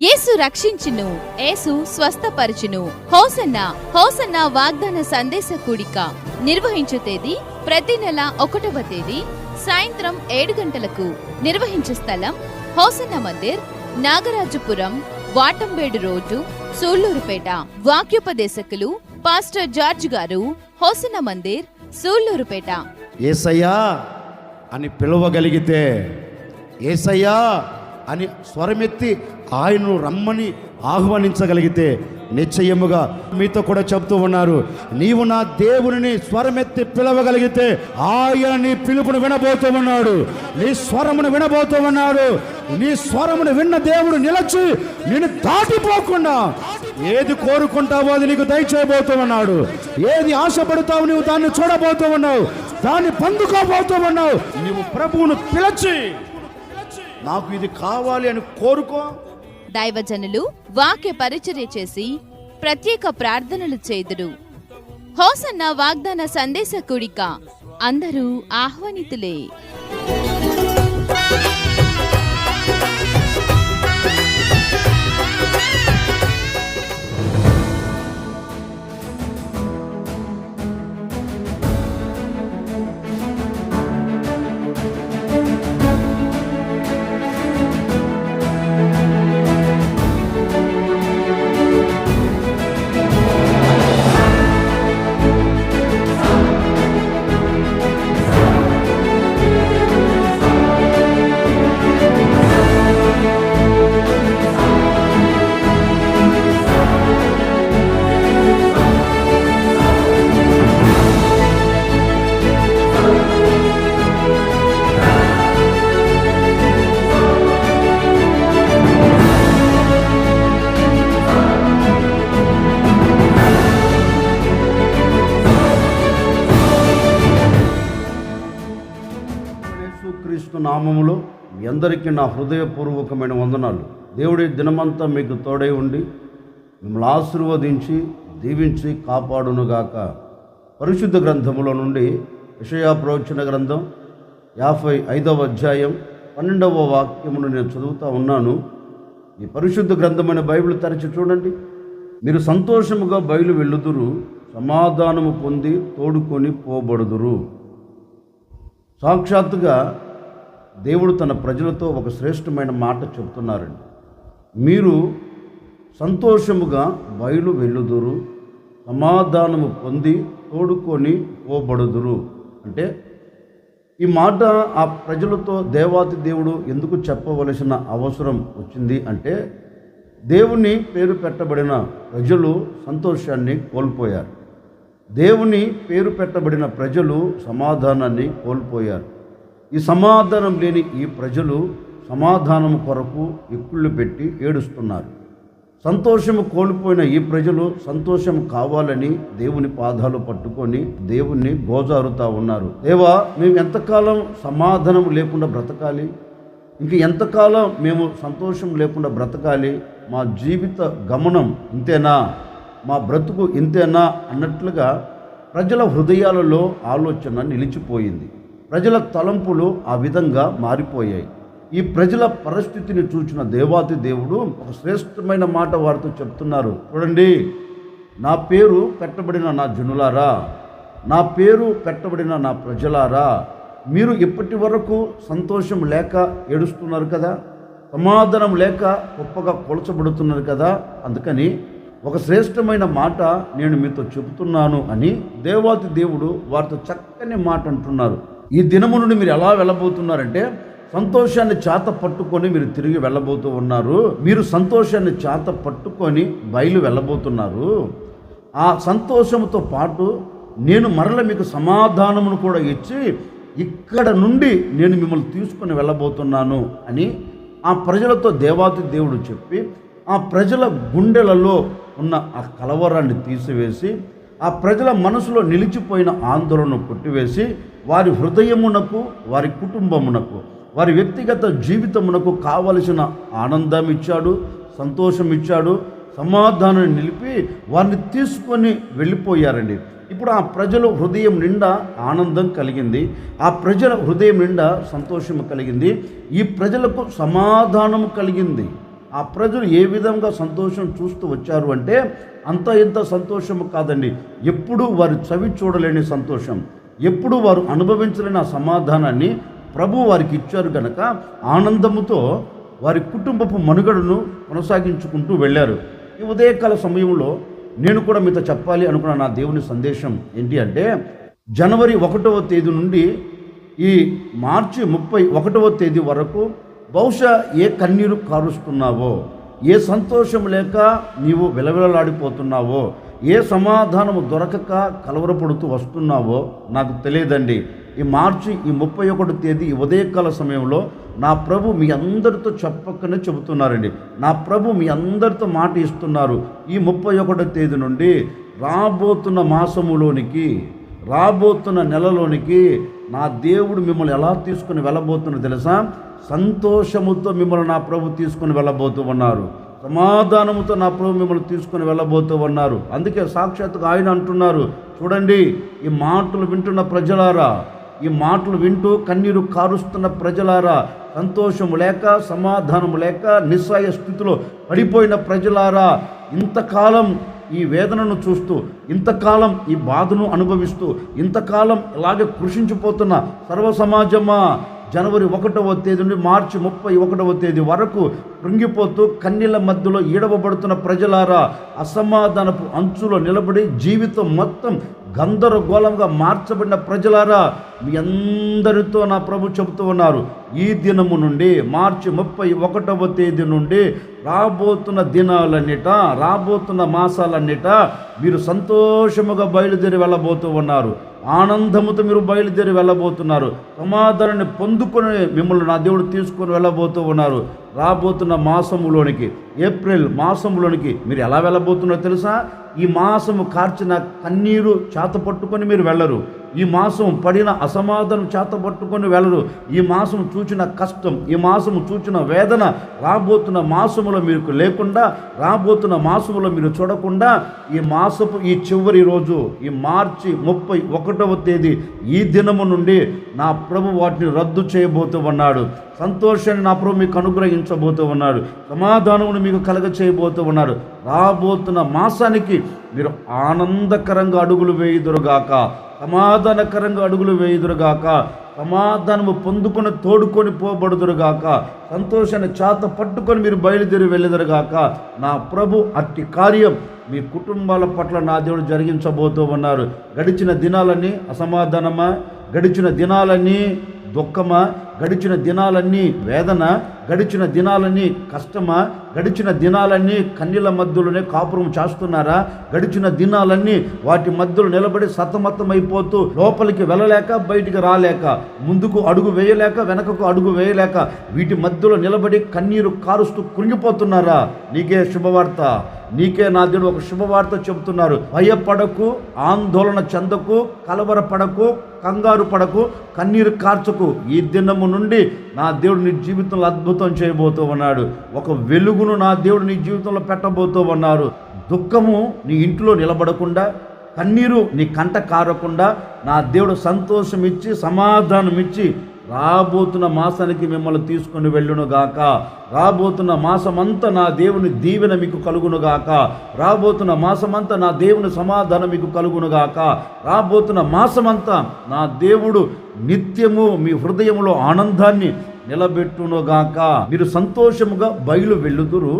యేసు రక్షించును, యేసు స్వస్థపరచును. Hosanna hosanna వాగ్దాన సందేశ కూడిక నిర్వహించు తేదీ ప్రతి నెల 1వ తేదీ సాయంత్రం 7 గంటలకు. నిర్వహించే స్థలం hosanna Mandir, Nagarajapuram, వాటంబేడు road, Sullurpeta. వాక్యోపదేశకులు pastor George గారు, హోసన్న మందిర్, సూళ్లూరుపేట. యేసయ్యా అని పిలవగలిగితే, యేసయ్యా అని స్వరమెత్తి ఆయన్ను రమ్మని ఆహ్వానించగలిగితే నిశ్చయముగా మీతో కూడా చెప్తూ ఉన్నారు, నీవు నా దేవుని స్వరమెత్తి పిలవగలిగితే ఆయన నీ పిలుపును వినబోతూ ఉన్నాడు, నీ స్వరమును వినబోతూ ఉన్నాడు. నీ స్వరమును విన్న దేవుడు నిలచి నిన్ను దాటిపోకుండా ఏది కోరుకుంటావో అది నీకు దయచేయబోతూ ఉన్నాడు. ఏది ఆశపడతావు నీవు దాన్ని చూడబోతూ ఉన్నావు, దాన్ని పొందుకోబోతూ ఉన్నావు. నీవు ప్రభువును పిలిచి నాకు ఇది కావాలి అని కోరుకో. దైవజనులు వాక్య పరిచర్య చేసి ప్రత్యేక ప్రార్థనలు చేదురు. హోసన్న వాగ్దాన సందేశ కూడిక అందరూ ఆహ్వానితులే. క్రీస్తు నామములో మీ అందరికీ నా హృదయపూర్వకమైన వందనాలు. దేవుడి దినమంతా మీకు తోడై ఉండి మిమ్మల్ని ఆశీర్వదించి దీవించి కాపాడునుగాక. పరిశుద్ధ గ్రంథములో నుండి యెషయా ప్రవచన గ్రంథం 55వ అధ్యాయం 12వ వాక్యమును నేను చదువుతూ ఉన్నాను. ఈ పరిశుద్ధ గ్రంథమైన బైబిల్ తెరచి చూడండి. మీరు సంతోషముగా బయలు వెళ్ళుదురు, సమాధానము పొంది తోడుకొని పోబడుదురు. సాక్షాత్తుగా దేవుడు తన ప్రజలతో ఒక శ్రేష్టమైన మాట చెప్తున్నారండి. మీరు సంతోషముగా బయలు వెళ్ళుదురు, సమాధానము పొంది తోడుకొని పోబడుదురు. అంటే ఈ మాట ఆ ప్రజలతో దేవాతి దేవుడు ఎందుకు చెప్పవలసిన అవసరం వచ్చింది అంటే, దేవుని పేరు పెట్టబడిన ప్రజలు సంతోషాన్ని కోల్పోయారు. దేవుని పేరు పెట్టబడిన ప్రజలు సమాధానాన్ని కోల్పోయారు. ఈ సమాధానం లేని ఈ ప్రజలు సమాధానం కొరకు ఎక్కుళ్ళు పెట్టి ఏడుస్తున్నారు. సంతోషము కోల్పోయిన ఈ ప్రజలు సంతోషం కావాలని దేవుని పాదాలు పట్టుకొని దేవుణ్ణి గోజారుతూ ఉన్నారు. దేవా, మేము ఎంతకాలం సమాధానం లేకుండా బ్రతకాలి? ఇంక ఎంతకాలం మేము సంతోషం లేకుండా బ్రతకాలి? మా జీవిత గమనం ఇంతేనా? మా బ్రతుకు ఇంతేనా అన్నట్లుగా ప్రజల హృదయాలలో ఆలోచన నిలిచిపోయింది. ప్రజల తలంపులు ఆ విధంగా మారిపోయాయి. ఈ ప్రజల పరిస్థితిని చూసిన దేవాతి దేవుడు ఒక శ్రేష్టమైన మాట వారితో చెప్తున్నారు. చూడండి, నా పేరు పెట్టబడిన నా జనులారా, నా పేరు పెట్టబడిన నా ప్రజలారా, మీరు ఇప్పటి వరకు సంతోషం లేక ఏడుస్తున్నారు కదా, సమాధానం లేక గొప్పగా కొలచబడుతున్నారు కదా, అందుకని ఒక శ్రేష్టమైన మాట నేను మీతో చెబుతున్నాను అని దేవాతి దేవుడు వారితో చక్కని మాట అంటున్నారు. ఈ దినము నుండి మీరు ఎలా వెళ్ళబోతున్నారంటే, సంతోషాన్ని చేత పట్టుకొని మీరు తిరిగి వెళ్ళబోతూ ఉన్నారు. మీరు సంతోషాన్ని చేత పట్టుకొని బయలు వెళ్ళబోతున్నారు. ఆ సంతోషంతో పాటు నేను మరల మీకు సమాధానమును కూడా ఇచ్చి ఇక్కడ నుండి నేను మిమ్మల్ని తీసుకొని వెళ్ళబోతున్నాను అని ఆ ప్రజలతో దేవాతి దేవుడు చెప్పి, ఆ ప్రజల గుండెలలో ఉన్న ఆ కలవరాన్ని తీసివేసి, ఆ ప్రజల మనసులో నిలిచిపోయిన ఆందోళనను కొట్టివేసి, వారి హృదయమునకు, వారి కుటుంబమునకు, వారి వ్యక్తిగత జీవితమునకు కావలసిన ఆనందం ఇచ్చాడు, సంతోషం ఇచ్చాడు, సమాధానాన్ని నిలిపి వారిని తీసుకొని వెళ్ళిపోయారండి. ఇప్పుడు ఆ ప్రజల హృదయం నిండా ఆనందం కలిగింది, ఆ ప్రజల హృదయం నిండా సంతోషం కలిగింది, ఈ ప్రజలకు సమాధానం కలిగింది. ఆ ప్రజలు ఏ విధంగా సంతోషం చూస్తూ వచ్చారు అంటే అంత ఇంత సంతోషం కాదండి, ఎప్పుడూ వారు చవి చూడలేని సంతోషం, ఎప్పుడూ వారు అనుభవించలేని ఆ సమాధానాన్ని ప్రభు వారికి ఇచ్చారు గనక ఆనందముతో వారి కుటుంబపు మనుగడను కొనసాగించుకుంటూ వెళ్ళారు. ఈ ఉదయకాల సమయంలో నేను కూడా మీతో చెప్పాలి అనుకున్న నా దేవుని సందేశం ఏంటి అంటే, జనవరి 1వ తేదీ నుండి ఈ మార్చి 31వ తేదీ వరకు బహుశా ఏ కన్నీరు కారుస్తున్నావో, ఏ సంతోషం లేక నీవు విలవిలలాడిపోతున్నావో, ఏ సమాధానము దొరకక కలవరపడుతూ వస్తున్నావో నాకు తెలియదండి. ఈ మార్చి 31 తేదీ ఈ ఉదయకాల సమయంలో నా ప్రభు మీ అందరితో చెప్పకనే చెబుతున్నారండి. నా ప్రభు మీ అందరితో మాట ఇస్తున్నారు. ఈ 31 తేదీ నుండి రాబోతున్న మాసములోనికి, రాబోతున్న నెలలోనికి నా దేవుడు మిమ్మల్ని ఎలా తీసుకుని వెళ్ళబోతున్నా తెలుసా? సంతోషముతో మిమ్మల్ని నా ప్రభు తీసుకుని వెళ్ళబోతూ ఉన్నారు. సమాధానముతో నా ప్రభు మిమ్మల్ని తీసుకుని వెళ్ళబోతూ ఉన్నారు. అందుకే సాక్షాత్తుగా ఆయన అంటున్నారు, చూడండి ఈ మాటలు వింటున్న ప్రజలారా, ఈ మాటలు వింటూ కన్నీరు కారుస్తున్న ప్రజలారా, సంతోషము లేక సమాధానము లేక నిస్సహాయ స్థితిలో పడిపోయిన ప్రజలారా, ఇంతకాలం ఈ వేదనను చూస్తూ, ఇంతకాలం ఈ బాధను అనుభవిస్తూ, ఇంతకాలం ఇలాగే కృషించిపోతున్న సర్వ సమాజమా, జనవరి 1వ తేదీ నుండి మార్చి 31వ తేదీ వరకు కృంగిపోతూ కన్నీళ్ళ మధ్యలో ఈడవబడుతున్న ప్రజలారా, అసమాధానపు అంచులో నిలబడి జీవితం మొత్తం గందరగోళంగా మార్చబడిన ప్రజలారా, మీ అందరితో నా ప్రభు చెబుతూ ఉన్నారు, ఈ దినము నుండి మార్చి 31వ తేదీ నుండి రాబోతున్న దినాలన్నిట, రాబోతున్న మాసాలన్నిట మీరు సంతోషముగా బయలుదేరి వెళ్ళబోతూ ఉన్నారు. ఆనందముతో మీరు బయలుదేరి వెళ్ళబోతున్నారు. సమాధానాన్ని పొందుకొని మిమ్మల్ని నా దేవుడు తీసుకొని వెళ్ళబోతూ ఉన్నారు. రాబోతున్న మాసములోనికి, ఏప్రిల్ మాసములోనికి మీరు ఎలా వెళ్ళబోతున్నారో తెలుసా? ఈ మాసము కార్చిన కన్నీరు చేత పట్టుకొని మీరు వెళ్ళరు. ఈ మాసం పడిన అసమాధానం చేత పట్టుకొని వెళ్ళరు. ఈ మాసం చూచిన కష్టం, ఈ మాసం చూచిన వేదన రాబోతున్న మాసములో మీకు లేకుండా, రాబోతున్న మాసములో మీరు చూడకుండా, ఈ మాసపు ఈ చివరి రోజు, ఈ మార్చి 31వ తేదీ ఈ దినము నుండి నా ప్రభు వాటిని రద్దు చేయబోతూ ఉన్నాడు. సంతోషాన్ని నా ప్రభు మీకు అనుగ్రహించబోతూ ఉన్నాడు. సమాధానమును మీకు కలగ చేయబోతూ ఉన్నాడు. రాబోతున్న మాసానికి మీరు ఆనందకరంగా అడుగులు వేయుదురుగాక, సమాధానకరంగా అడుగులు వేయుదురుగాక, సమాధానము పొందుకొని తోడుకొని పోబడుదురుగాక, సంతోషాన్ని చేత పట్టుకొని మీరు బయలుదేరి వెళ్ళుదురుగాక. నా ప్రభు అట్టి కార్యం మీ కుటుంబాల పట్ల నా దేవుడు జరిగించబోతూ ఉన్నారు. గడిచిన దినాలన్నీ అసమాధానమా, గడిచిన దినాలన్నీ దుఃఖమా, గడిచిన దినాలన్నీ వేదన, గడిచిన దినాలన్నీ కష్టమా, గడిచిన దినాలన్నీ కన్నీళ్ళ మధ్యలోనే కాపురం చేస్తున్నారా? గడిచిన దినాలన్నీ వాటి మధ్యలో నిలబడి సతమతమైపోతూ లోపలికి వెళ్ళలేక బయటికి రాలేక, ముందుకు అడుగు వేయలేక వెనకకు అడుగు వేయలేక వీటి మధ్యలో నిలబడి కన్నీరు కారుస్తూ కృంగిపోతున్నారా? నీకే శుభవార్త, నీకే నా దేవుడు ఒక శుభవార్త చెబుతున్నారు. భయపడకు, ఆందోళన చెందకు, కలవరపడకు, కంగారు పడకు, కన్నీరు కార్చకు. ఈ దినము నుండి నా దేవుడు నీ జీవితంలో అద్భుతం చేయబోతూ ఉన్నాడు. ఒక వెలుగును నా దేవుడు నీ జీవితంలో పెట్టబోతూ ఉన్నారు. దుఃఖము నీ ఇంట్లో నిలబడకుండా, కన్నీరు నీ కంట కారకుండా నా దేవుడు సంతోషం ఇచ్చి, సమాధానం ఇచ్చి రాబోతున్న మాసానికి మిమ్మల్ని తీసుకొని వెళ్ళునుగాక. రాబోతున్న మాసమంతా నా దేవుని దీవెన మీకు కలుగునుగాక. రాబోతున్న మాసమంతా నా దేవుని సమాధానం మీకు కలుగునుగాక. రాబోతున్న మాసమంతా నా దేవుడు నిత్యము మీ హృదయంలో ఆనందాన్ని నిలబెట్టునుగాక. మీరు సంతోషముగా బయలు వెళ్ళుదురు,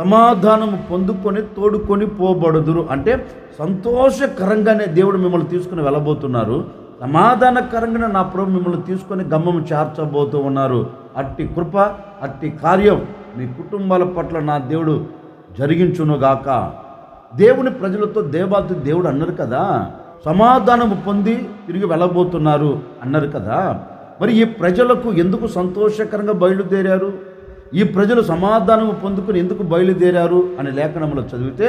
సమాధానము పొందుకొని తోడుకొని పోబడుదురు. అంటే సంతోషకరంగానే దేవుడు మిమ్మల్ని తీసుకుని వెళ్ళబోతున్నారు. సమాధానకరంగా నా ప్రభు మిమ్మల్ని తీసుకొని గమ్మము చేర్చబోతూ ఉన్నారు. అట్టి కృప, అట్టి కార్యం మీ కుటుంబాల పట్ల నా దేవుడు జరిగించునుగాక. దేవుని ప్రజలతో దేవాది దేవుడు అన్నారు కదా, సమాధానము పొంది తిరిగి వెళ్ళబోతున్నారు అన్నారు కదా. మరి ఈ ప్రజలకు ఎందుకు సంతోషకరంగా బయలుదేరారు? ఈ ప్రజలు సమాధానము పొందుకుని ఎందుకు బయలుదేరారు అని లేఖనంలో చదివితే,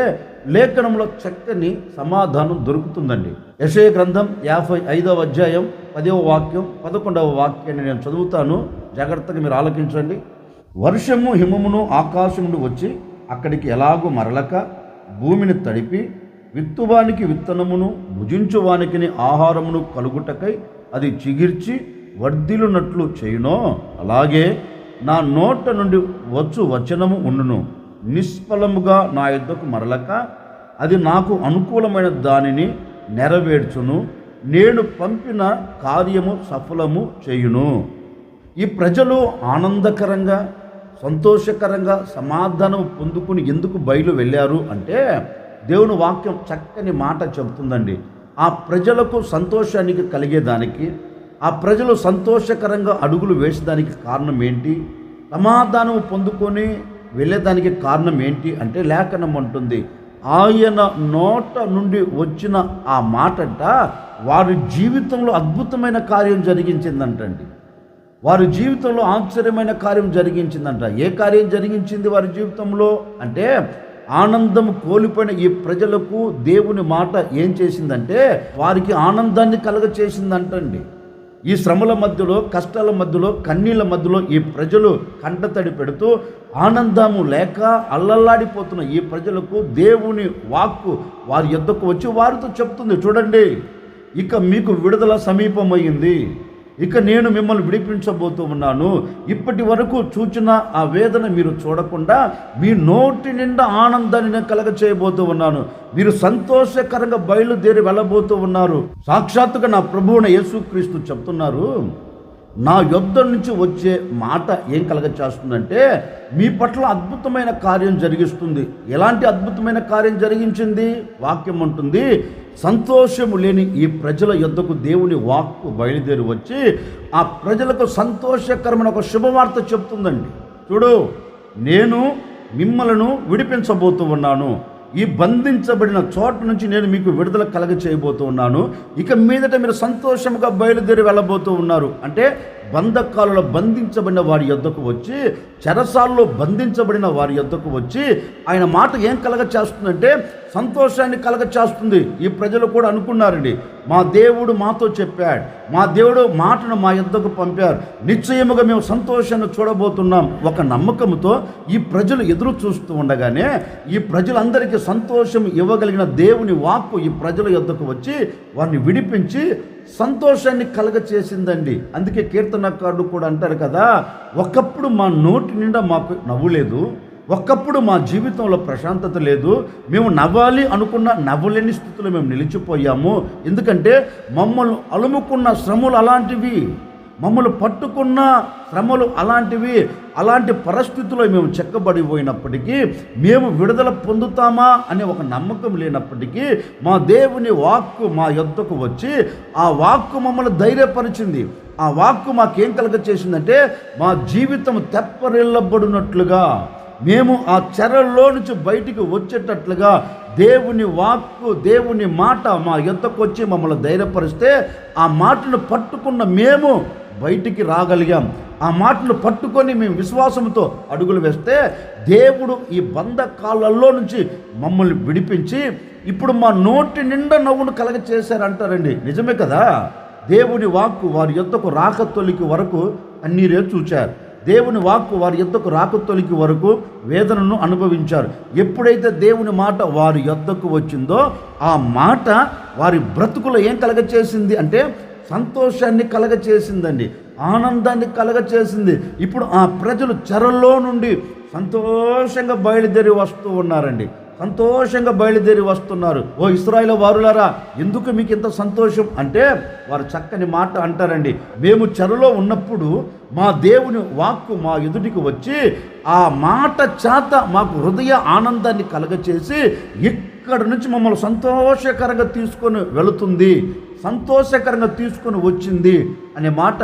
లేఖనంలో చక్కని సమాధానం దొరుకుతుందండి. యెషయా గ్రంథం 55వ అధ్యాయం 10వ వాక్యం 11వ వాక్యాన్ని నేను చదువుతాను, జాగ్రత్తగా మీరు ఆలకించండి. వర్షము హిమమును ఆకాశం నుండి వచ్చి అక్కడికి ఎలాగూ మరలక భూమిని తడిపి విత్తువానికి విత్తనమును భుజించువానికి ఆహారమును కలుగుటకై అది చిగిర్చి వర్ధిల్లునట్లు చేయునో, అలాగే నా నోట నుండి వచ్చు వచనము ఉండును. నిష్ఫలముగా నా యొద్దకు మరలక అది నాకు అనుకూలమైన దానిని నెరవేర్చును. నేను పంపిన కార్యము సఫలము చేయును. ఈ ప్రజలు ఆనందకరంగా సంతోషకరంగా సమాధానం పొందుకుని ఎందుకు బయలు వెళ్ళారు అంటే దేవుని వాక్యం చక్కని మాట చెబుతుందండి. ఆ ప్రజలకు సంతోషానికి కలిగేదానికి, ఆ ప్రజలు సంతోషకరంగా అడుగులు వేసేదానికి కారణం ఏంటి, సమాధానం పొందుకొని వెళ్ళేదానికి కారణం ఏంటి అంటే లేఖనం అంటుంది, ఆయన నోట నుండి వచ్చిన ఆ మాటంట వారి జీవితంలో అద్భుతమైన కార్యం జరిగించిందంటండి. వారి జీవితంలో ఆశ్చర్యమైన కార్యం జరిగించిందంట. ఏ కార్యం జరిగించింది వారి జీవితంలో అంటే ఆనందం కోల్పోయిన ఈ ప్రజలకు దేవుని మాట ఏం చేసిందంటే వారికి ఆనందాన్ని కలగచేసిందంటండి. ఈ శ్రమల మధ్యలో, కష్టాల మధ్యలో, కన్నీళ్ళ మధ్యలో ఈ ప్రజలు కంటతడి పెడుతూ ఆనందము లేక అల్లల్లాడిపోతున్న ఈ ప్రజలకు దేవుని వాక్కు వారి యొద్దకు వచ్చి వారితో చెప్తుంది, చూడండి ఇక మీకు విడుదల సమీపమైంది, ఇక నేను మిమ్మల్ని విడిపించబోతూ ఉన్నాను. ఇప్పటి వరకు చూచిన ఆ వేదన మీరు చూడకుండా మీ నోటి నిండా ఆనందాన్ని నేను కలగ చేయబోతూ ఉన్నాను. మీరు సంతోషకరంగా బయలుదేరి వెళ్ళబోతూ ఉన్నారు. సాక్షాత్తుగా నా ప్రభువున యేసుక్రీస్తు చెప్తున్నారు, నా యొద్ద నుంచి వచ్చే మాట ఏం కలగచేస్తుందంటే మీ పట్ల అద్భుతమైన కార్యం జరిగిస్తుంది. ఎలాంటి అద్భుతమైన కార్యం జరిగించింది? వాక్యం ఉంటుంది, సంతోషము లేని ఈ ప్రజల యొద్దకు దేవుని వాక్కు బయలుదేరి వచ్చి ఆ ప్రజలకు సంతోషకరమైన ఒక శుభవార్త చెప్తుందండి. చూడు, నేను మిమ్మలను విడిపించబోతూ ఉన్నాను. ఈ బంధించబడిన చోట నుంచి నేను మీకు విడుదల కలగ చేయబోతూ ఉన్నాను. ఇక మీదట మీరు సంతోషంగా బయలుదేరి వెళ్ళబోతూ ఉన్నారు. అంటే బంధకాలలో బంధించబడిన వారి యొద్దకు వచ్చి, చెరసాల్లో బంధించబడిన వారి యొద్దకు వచ్చి ఆయన మాట ఏం కలగ చేస్తుందంటే సంతోషాన్ని కలగ చేస్తుంది. ఈ ప్రజలు కూడా అనుకున్నారండి, మా దేవుడు మాతో చెప్పాడు, మా దేవుడు మాటను మా యొద్దకు పంపారు, నిశ్చయముగా మేము సంతోషాన్ని చూడబోతున్నాం. ఒక నమ్మకంతో ఈ ప్రజలు ఎదురు చూస్తూ ఉండగానే ఈ ప్రజలందరికీ సంతోషం ఇవ్వగలిగిన దేవుని వాక్కు ఈ ప్రజల యొద్దకు వచ్చి వారిని విడిపించి సంతోషాన్ని కలగ చేసిందండి. అందుకే కీర్తనకారుడు కూడా అంటారు కదా, ఒకప్పుడు మా నోటి నిండా మాకు నవ్వు లేదు, ఒకప్పుడు మా జీవితంలో ప్రశాంతత లేదు, మేము నవ్వాలి అనుకున్న నవ్వలేని స్థితిలో మేము నిలిచిపోయాము. ఎందుకంటే మమ్మల్ని అలుముకున్న శ్రమలు అలాంటివి, మమ్మల్ని పట్టుకున్న శ్రమలు అలాంటివి. అలాంటి పరిస్థితుల్లో మేము చెక్కబడిపోయినప్పటికీ, మేము విడుదల పొందుతామా అనే ఒక నమ్మకం లేనప్పటికీ మా దేవుని వాక్కు మా యొద్దకు వచ్చి ఆ వాక్కు మమ్మల్ని ధైర్యపరిచింది. ఆ వాక్కు మాకేం కలగ చేసిందంటే మా జీవితం తెప్పరిల్లబడినట్లుగా, మేము ఆ చెరల్లో నుంచి బయటికి వచ్చేటట్లుగా దేవుని వాక్కు, దేవుని మాట మా యొద్దకు వచ్చి మమ్మల్ని ధైర్యపరిస్తే ఆ మాటను పట్టుకున్న మేము బయటికి రాగలిగాం. ఆ మాటను పట్టుకొని మేము విశ్వాసంతో అడుగులు వేస్తే దేవుడు ఈ బంధకాలలో నుంచి మమ్మల్ని విడిపించి ఇప్పుడు మా నోటి నిండా నవ్వును కలగ చేశారంటారండి. నిజమే కదా. దేవుని వాక్కు వారి యొద్దకు రాకతొలికి వరకు కన్నీరే చూచారు. దేవుని వాక్కు వారి యొద్దకు రాకతొలికి వరకు వేదనను అనుభవించారు. ఎప్పుడైతే దేవుని మాట వారి యొద్దకు వచ్చిందో ఆ మాట వారి బ్రతుకులో ఏం కలగచేసింది అంటే సంతోషాన్ని కలగచేసిందండి, ఆనందాన్ని కలగచేసింది. ఇప్పుడు ఆ ప్రజలు చెరలో నుండి సంతోషంగా బయలుదేరి వస్తూ ఉన్నారండి, సంతోషంగా బయలుదేరి వస్తున్నారు. ఓ ఇశ్రాయేలు వారులారా, ఎందుకు మీకు ఇంత సంతోషం అంటే వారు చక్కని మాట అంటారండి, మేము చెరలో ఉన్నప్పుడు మా దేవుని వాక్కు మా ఎదుటికి వచ్చి ఆ మాట చేత మాకు హృదయ ఆనందాన్ని కలగచేసి ఇక్కడ నుంచి మమ్మల్ని సంతోషకరంగా తీసుకొని వెళుతుంది, సంతోషకరంగా తీసుకొని వచ్చింది అనే మాట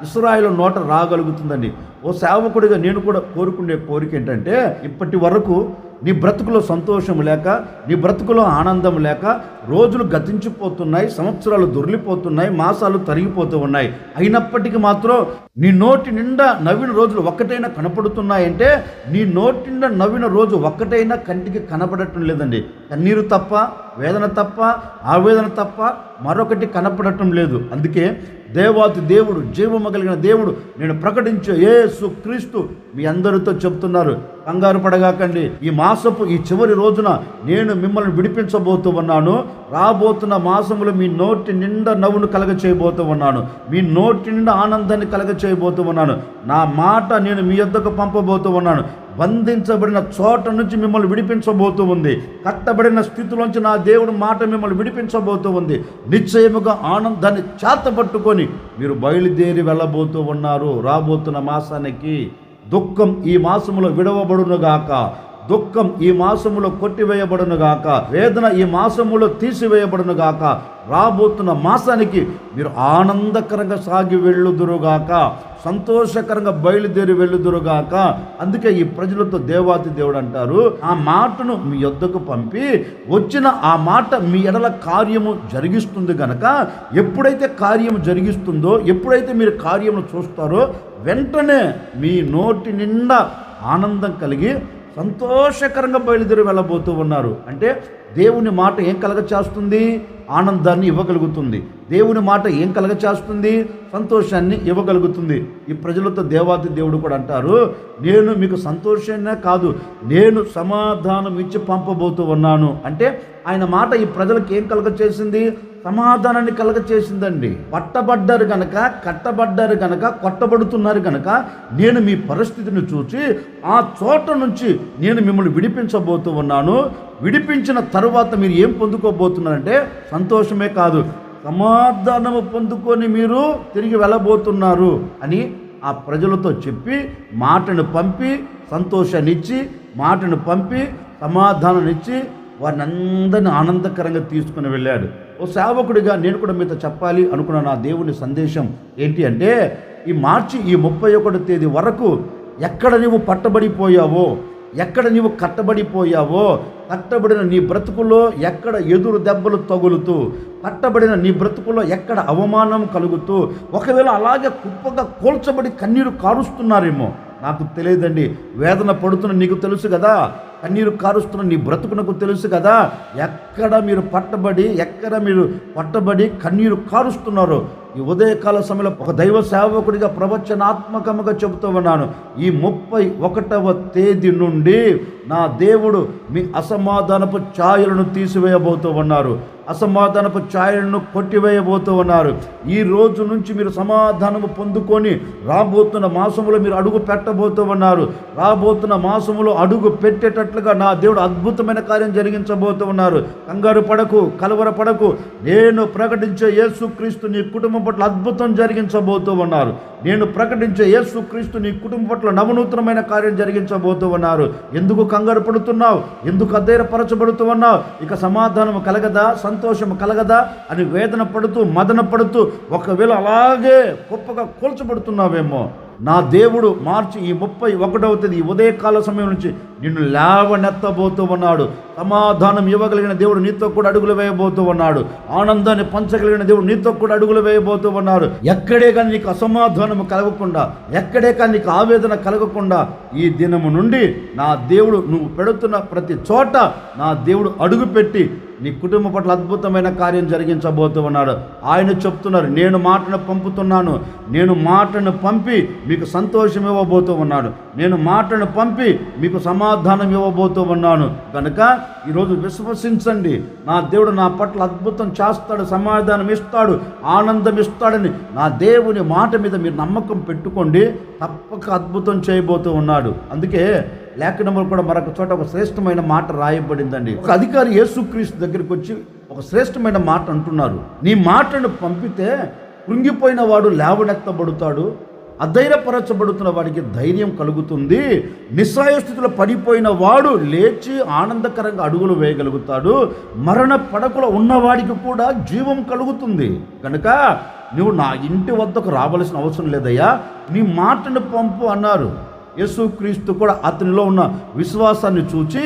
ఇశ్రాయేలు నోట రాగలుగుతుందండి. ఓ సేవకుడిగా నేను కూడా కోరుకునే కోరిక ఏంటంటే, ఇప్పటి వరకు నీ బ్రతుకులో సంతోషం లేక, నీ బ్రతుకులో ఆనందం లేక రోజులు గతించిపోతున్నాయి, సంవత్సరాలు దొర్లిపోతున్నాయి, మాసాలు తరిగిపోతూ ఉన్నాయి. అయినప్పటికీ మాత్రం నీ నోటి నిండా నవ్విన రోజులు ఒక్కటైనా కనపడుతున్నాయంటే నీ నోటి నిండా నవ్విన రోజు ఒక్కటైనా కంటికి కనపడటం లేదండి. కన్నీరు తప్ప, వేదన తప్ప, ఆవేదన తప్ప మరొకటి కనపడటం లేదు. అందుకే దేవాతి దేవుడు, జీవము కలిగిన దేవుడు, నేను ప్రకటించే యేసు క్రీస్తు మీ అందరితో చెప్తున్నారు, కంగారు పడగాకండి. ఈ మాసపు ఈ చివరి రోజున నేను మిమ్మల్ని విడిపించబోతూ ఉన్నాను. రాబోతున్న మాసములో మీ నోటి నిండా నవ్వును కలగ చేయబోతూ ఉన్నాను, మీ నోటి నిండా ఆనందాన్ని కలగ చేయబోతూ ఉన్నాను. నా మాట నేను మీ యొద్దకు పంపబోతూ ఉన్నాను. బంధించబడిన చోట నుంచి మిమ్మల్ని విడిపించబోతూ ఉంది. కట్టబడిన స్థితిలోంచి నా దేవుడు మాట మిమ్మల్ని విడిపించబోతూ ఉంది. నిశ్చయముగా ఆనందాన్ని చేతపట్టుకొని మీరు బయలుదేరి వెళ్ళబోతూ ఉన్నారు. రాబోతున్న మాసానికి దుఃఖం ఈ మాసములో విడవబడునుగాక, దుఃఖం ఈ మాసములో కొట్టివేయబడునుగాక, వేదన ఈ మాసములో తీసివేయబడునుగాక. రాబోతున్న మాసానికి మీరు ఆనందకరంగా సాగి వెళ్ళుదురుగాక, సంతోషకరంగా బయలుదేరి వెళ్ళుదురుగాక. అందుకే ఈ ప్రజలతో దేవాతి దేవుడు అంటారు, ఆ మాటను మీ యొద్దకు పంపి వచ్చిన ఆ మాట మీ ఎడల కార్యము జరిగిస్తుంది గనక, ఎప్పుడైతే కార్యము జరిగిస్తుందో, ఎప్పుడైతే మీరు కార్యమును చూస్తారో వెంటనే మీ నోటి నిండా ఆనందం కలిగి సంతోషకరంగా బయలుదేరి వెళ్ళబోతూ ఉన్నారు. అంటే దేవుని మాట ఏం కలగచేస్తుంది? ఆనందాన్ని ఇవ్వగలుగుతుంది. దేవుని మాట ఏం కలగచేస్తుంది? సంతోషాన్ని ఇవ్వగలుగుతుంది. ఈ ప్రజలతో దేవాది దేవుడు కూడా అంటారు, నేను మీకు సంతోషాన్నే కాదు, నేను సమాధానం ఇచ్చి పంపబోతూ ఉన్నాను. అంటే ఆయన మాట ఈ ప్రజలకు ఏం కలగచేసింది? సమాధానాన్ని కలగచేసిందండి. పట్టబడ్డారు గనక, కట్టబడ్డారు గనక, కొట్టబడుతున్నారు గనక నేను మీ పరిస్థితిని చూసి ఆ చోట నుంచి నేను మిమ్మల్ని విడిపించబోతూ ఉన్నాను. విడిపించిన తరువాత మీరు ఏం పొందుకోబోతున్నారంటే సంతోషమే కాదు, సమాధానము పొందుకొని మీరు తిరిగి వెళ్ళబోతున్నారు అని ఆ ప్రజలతో చెప్పి మాటను పంపి సంతోషాన్నిచ్చి, మాటను పంపి సమాధానాన్నిచ్చి వారిని అందరినీ ఆనందకరంగా తీసుకుని వెళ్ళాడు. ఓ సేవకుడిగా నేను కూడా మీతో చెప్పాలి అనుకున్న నా దేవుని సందేశం ఏంటి అంటే, ఈ మార్చి ఈ 31వ తేదీ వరకు ఎక్కడ నీవు పట్టబడిపోయావో, ఎక్కడ నీవు కట్టబడిపోయావో, కట్టబడిన నీ బ్రతుకులో ఎక్కడ ఎదురు దెబ్బలు తగులుతూ, కట్టబడిన నీ బ్రతుకులో ఎక్కడ అవమానం కలుగుతూ, ఒకవేళ అలాగే కుప్పగా కూల్చబడి కన్నీరు కారుస్తున్నారేమో నాకు తెలియదండి. వేదన పడుతున్న నీకు తెలుసు కదా, కన్నీరు కారుస్తున్న నీ బ్రతుకునకు తెలుసు కదా, ఎక్కడ మీరు పట్టబడి, ఎక్కడ మీరు పట్టబడి కన్నీరు కారుస్తున్నారో ఈ ఉదయకాల సమయంలో ఒక దైవ సేవకుడిగా ప్రవచనాత్మకముగా చెబుతూ ఉన్నాను. ఈ 31వ తేదీ నుండి నా దేవుడు మీ అసమాధానపు ఛాయలను తీసివేయబోతూ ఉన్నారు, అసమాధానపు ఛాయలను కొట్టివేయబోతూ ఉన్నారు. ఈ రోజు నుంచి మీరు సమాధానము పొందుకొని రాబోతున్న మాసములో మీరు అడుగు పెట్టబోతూ ఉన్నారు. రాబోతున్న మాసములో అడుగు పెట్టేటట్లుగా నా దేవుడు అద్భుతమైన కార్యం జరిగించబోతూ ఉన్నారు. కంగారు పడకు, కలవర పడకు. నేను ప్రకటించే యేసుక్రీస్తు నీ కుటుంబం పట్ల అద్భుతం జరిగించబోతూ ఉన్నారు. నేను ప్రకటించే యేసుక్రీస్తు నీ కుటుంబం పట్ల నవనూతనమైన కార్యం జరిగించబోతూ ఉన్నారు. ఎందుకు కంగారు పడుతున్నావు? ఎందుకు అధైర్యపరచబడుతూ ఉన్నావు? ఇక సమాధానం కలగదా, సంతోషం కలగదా అని వేదన పడుతూ, మదన పడుతూ, ఒకవేళ అలాగే గొప్పగా కూల్చబడుతున్నావేమో, నా దేవుడు మార్చి ఈ 31వ తేదీ ఉదయకాల సమయం నుంచి నిన్ను లేవనెత్తబోతూ ఉన్నాడు. సమాధానం ఇవ్వగలిగిన దేవుడు నీతో కూడా అడుగులు వేయబోతూ ఉన్నాడు. ఆనందాన్ని పంచగలిగిన దేవుడు నీతో కూడా అడుగులు వేయబోతూ ఉన్నాడు. ఎక్కడే కానీ నీకు అసమాధానము కలగకుండా, ఎక్కడే కానీ నీకు ఆవేదన కలగకుండా ఈ దినము నుండి నా దేవుడు నువ్వు పెడుతున్న ప్రతి చోట నా దేవుడు అడుగు పెట్టి నీ కుటుంబం పట్ల అద్భుతమైన కార్యం జరిగించబోతూ ఉన్నాడు. ఆయన చెప్తున్నారు, నేను మాటను పంపుతున్నాను, నేను మాటను పంపి మీకు సంతోషం ఇవ్వబోతూ ఉన్నాను, నేను మాటను పంపి మీకు సమాధానం ఇవ్వబోతూ ఉన్నాను. కనుక ఈరోజు విశ్వసించండి, నా దేవుడు నా పట్ల అద్భుతం చేస్తాడు, సమాధానం ఇస్తాడు, ఆనందం ఇస్తాడని నా దేవుని మాట మీద మీరు నమ్మకం పెట్టుకోండి. తప్పక అద్భుతం చేయబోతూ ఉన్నాడు. అందుకే లేఖనంలో కూడా మరొక చోట ఒక శ్రేష్టమైన మాట రాయబడిందండి. ఒక అధికారి యేసుక్రీస్తు దగ్గరికి వచ్చి ఒక శ్రేష్టమైన మాట అంటున్నారు, నీ మాటను పంపితే కృంగిపోయిన వాడు లేవనెత్తబడతాడు, అధైర్యపరచబడుతున్న వాడికి ధైర్యం కలుగుతుంది, నిస్సహాయ స్థితిలో పడిపోయిన వాడు లేచి ఆనందకరంగా అడుగులు వేయగలుగుతాడు, మరణ పడకలో ఉన్నవాడికి కూడా జీవం కలుగుతుంది. కనుక నువ్వు నా ఇంటి వద్దకు రావలసిన అవసరం లేదయ్యా, నీ మాటను పంపు అన్నారు. యేసుక్రీస్తు కూడా అతనిలో ఉన్న విశ్వాసాన్ని చూచి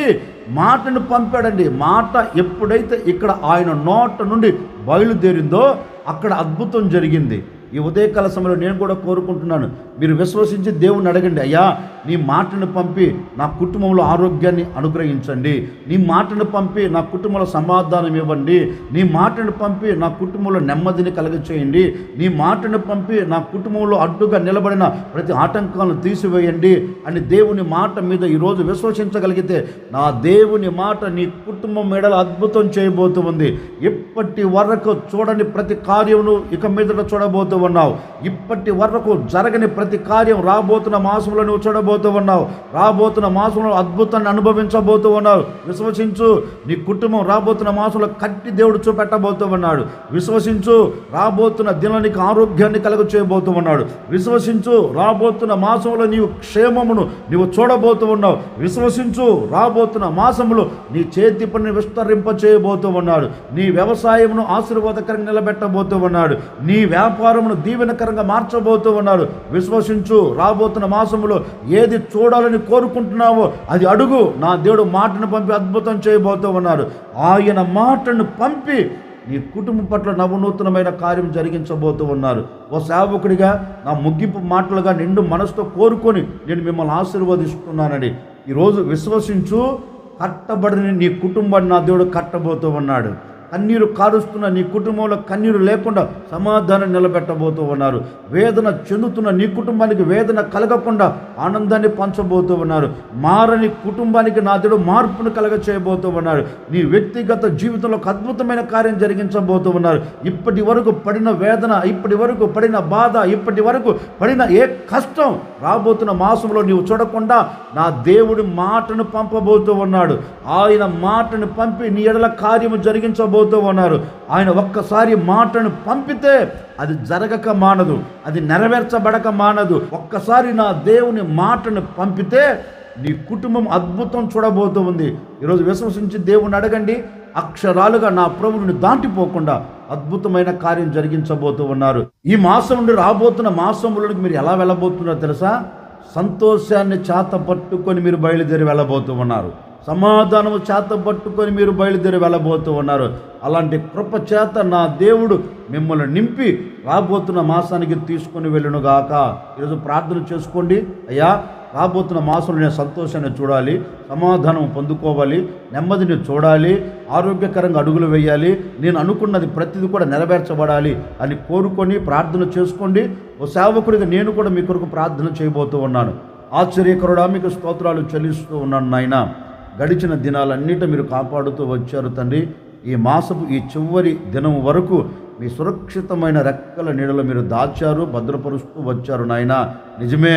మాటను పంపాడండి. మాట ఎప్పుడైతే ఇక్కడ ఆయన నోట నుండి బయలుదేరిందో అక్కడ అద్భుతం జరిగింది. ఈ ఉదయకాల సమయంలో నేను కూడా కోరుకుంటున్నాను, మీరు విశ్వసించి దేవుని అడగండి, అయ్యా నీ మాటను పంపి నా కుటుంబంలో ఆరోగ్యాన్ని అనుగ్రహించండి, నీ మాటను పంపి నా కుటుంబంలో సమాధానం ఇవ్వండి, నీ మాటను పంపి నా కుటుంబంలో నెమ్మదిని కలగచేయండి, నీ మాటను పంపి నా కుటుంబంలో అడ్డుగా నిలబడిన ప్రతి ఆటంకాలను తీసివేయండి అని దేవుని మాట మీద ఈరోజు విశ్వసించగలిగితే నా దేవుని మాట నీ కుటుంబం మెడల అద్భుతం చేయబోతూ ఉంది. ఇప్పటి వరకు చూడని ప్రతి కార్యమును ఇక మీదట చూడబోతూ ఉన్నావు. ఇప్పటి వరకు జరగని ప్రతి ప్రతి కార్యం రాబోతున్న మాసంలో నువ్వు చూడబోతూ ఉన్నావు. రాబోతున్న మాసంలో అద్భుతాన్ని అనుభవించబోతూ ఉన్నావు. విశ్వసించు. నీ కుటుంబం రాబోతున్న మాసంలో కట్టి దేవుడు చూపెట్టబోతూ ఉన్నాడు. విశ్వసించు. రాబోతున్న దినానికి ఆరోగ్యాన్ని కలుగ చేయబోతూ ఉన్నాడు. విశ్వసించు. రాబోతున్న మాసంలో నీవు క్షేమమును నీవు చూడబోతూ ఉన్నావు. విశ్వసించు. రాబోతున్న మాసంలో నీ చేతి పనిని విస్తరింప చేయబోతూ ఉన్నాడు. నీ వ్యవసాయమును ఆశీర్వాదకరంగా నిలబెట్టబోతూ ఉన్నాడు. నీ వ్యాపారమును దీవెనకరంగా మార్చబోతూ ఉన్నాడు. విశ్వసించు. రాబోతున్న మాసంలో ఏది చూడాలని కోరుకుంటున్నావో అది అడుగు. నా దేవుడు మాటను పంపి అద్భుతం చేయబోతూ ఉన్నాడు. ఆయన మాటను పంపి నీ కుటుంబం పట్ల నవనూతనమైన కార్యం జరిగించబోతూ ఉన్నారు. ఓ సేవకుడిగా నా ముగింపు మాటలుగా నిండు మనసుతో కోరుకొని నేను మిమ్మల్ని ఆశీర్వదిస్తున్నానని ఈరోజు విశ్వసించు. కట్టబడిన నీ కుటుంబాన్ని నా దేవుడు కట్టబోతూ ఉన్నాడు. కన్నీరు కారుస్తున్న నీ కుటుంబంలో కన్నీరు లేకుండా సమాధానం నిలబెట్టబోతూ ఉన్నారు. వేదన చెందుతున్న నీ కుటుంబానికి వేదన కలగకుండా ఆనందాన్ని పంచబోతూ ఉన్నారు. మారని కుటుంబానికి నా దేవుడు మార్పును కలగ చేయబోతూ ఉన్నారు. నీ వ్యక్తిగత జీవితంలో ఒక అద్భుతమైన కార్యం జరిగించబోతూ ఉన్నారు. ఇప్పటి వరకు పడిన వేదన, ఇప్పటి వరకు పడిన బాధ, ఇప్పటి వరకు పడిన ఏ కష్టం రాబోతున్న మాసంలో నీవు చూడకుండా నా దేవుడి మాటను పంపబోతూ ఉన్నాడు. ఆయన మాటను పంపి నీ ఎడల కార్యము జరిగించబోతూ ఉన్నారు. ఆయన ఒక్కసారి మాటను పంపితే అది జరగక మానదు, అది నెరవేర్చబడక మానదు. ఒక్కసారి నా దేవుని మాటను పంపితే నీ కుటుంబం అద్భుతం చూడబోతూ ఉంది. ఈరోజు విశ్వసించి దేవుని అడగండి. అక్షరాలుగా నా ప్రభువుని దాటిపోకుండా అద్భుతమైన కార్యం జరిగించబోతూ ఉన్నారు. ఈ మాసం నుండి రాబోతున్న మాసంలోనికి మీరు ఎలా వెళ్ళబోతున్నారో తెలుసా? సంతోషాన్ని చేత పట్టుకొని మీరు బయలుదేరి వెళ్ళబోతూ ఉన్నారు. సమాధానము చేత పట్టుకొని మీరు బయలుదేరి వెళ్ళబోతూ ఉన్నారు. అలాంటి కృప చేత నా దేవుడు మిమ్మల్ని నింపి రాబోతున్న మాసానికి తీసుకొని వెళ్ళునుగాక. ఈరోజు ప్రార్థన చేసుకోండి. అయ్యా, రాబోతున్న మాసంలో నేను సంతోషాన్ని చూడాలి, సమాధానం పొందుకోవాలి, నెమ్మదిని చూడాలి, ఆరోగ్యకరంగా అడుగులు వేయాలి, నేను అనుకున్నది ప్రతిదీ కూడా నెరవేర్చబడాలి అని కోరుకొని ప్రార్థన చేసుకోండి. ఓ సేవకుడిగా నేను కూడా మీ కొరకు ప్రార్థన చేయబోతూ ఉన్నాను. ఆశ్చర్యకరుడా, మీకు స్తోత్రాలు చెల్లిస్తూ ఉన్నాను నాయన. గడిచిన దినాలన్నిటి మీరు కాపాడుతూ వచ్చారు తండ్రి. ఈ మాసపు ఈ చివరి దినం వరకు మీ సురక్షితమైన రెక్కల నీడలో మీరు దాచారు, భద్రపరుస్తూ వచ్చారు నాయన. నిజమే,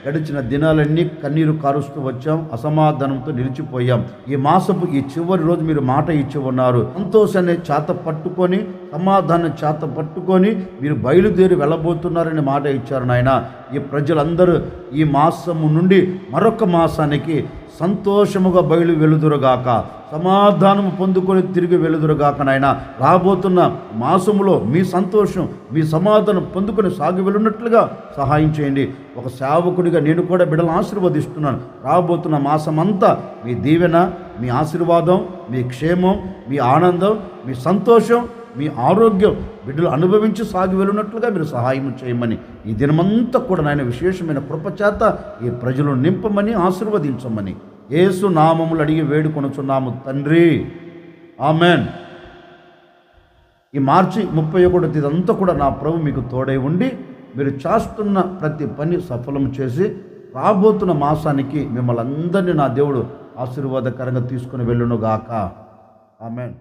గడిచిన దినాలన్నీ కన్నీరు కారుస్తూ వచ్చాం, అసమాధానంతో నిలిచిపోయాం. ఈ మాసపు ఈ చివరి రోజు మీరు మాట ఇచ్చి ఉన్నారు. సంతోషాన్ని చేత పట్టుకొని, సమాధానం చేత పట్టుకొని మీరు బయలుదేరి వెళ్ళబోతున్నారని మాట ఇచ్చారు నాయన. ఈ ప్రజలందరూ ఈ మాసము నుండి మరొక మాసానికి సంతోషముగా బయలు వెలుదురుగాక, సమాధానము పొందుకొని తిరిగి వెలుదురుగాక నాయన. రాబోతున్న మాసములో మీ సంతోషం, మీ సమాధానం పొందుకొని సాగి వెళ్ళున్నట్లుగా సహాయం చేయండి. ఒక సేవకుడిగా నేను కూడా బిడ్డలను ఆశీర్వదిస్తున్నాను. రాబోతున్న మాసమంతా మీ దీవెన, మీ ఆశీర్వాదం, మీ క్షేమం, మీ ఆనందం, మీ సంతోషం, మీ ఆరోగ్యం బిడ్డలు అనుభవించి సాగి వెళ్ళినట్లుగా మీరు సహాయం చేయమని, ఈ దినమంతా కూడా నాయన విశేషమైన కృపచేత ఈ ప్రజలను నింపమని, ఆశీర్వదించమని యేసు నామములు అడిగి వేడుకొనుచున్నాము తండ్రి. ఆమెన్. ఈ మార్చి 31 ఇదంతా కూడా నా ప్రభు మీకు తోడై ఉండి మీరు చేస్తున్న ప్రతి పని సఫలం చేసి రాబోతున్న మాసానికి మిమ్మల్ని అందరినీ నా దేవుడు ఆశీర్వాదకరంగా తీసుకుని వెళ్ళునుగాక. ఆమెన్.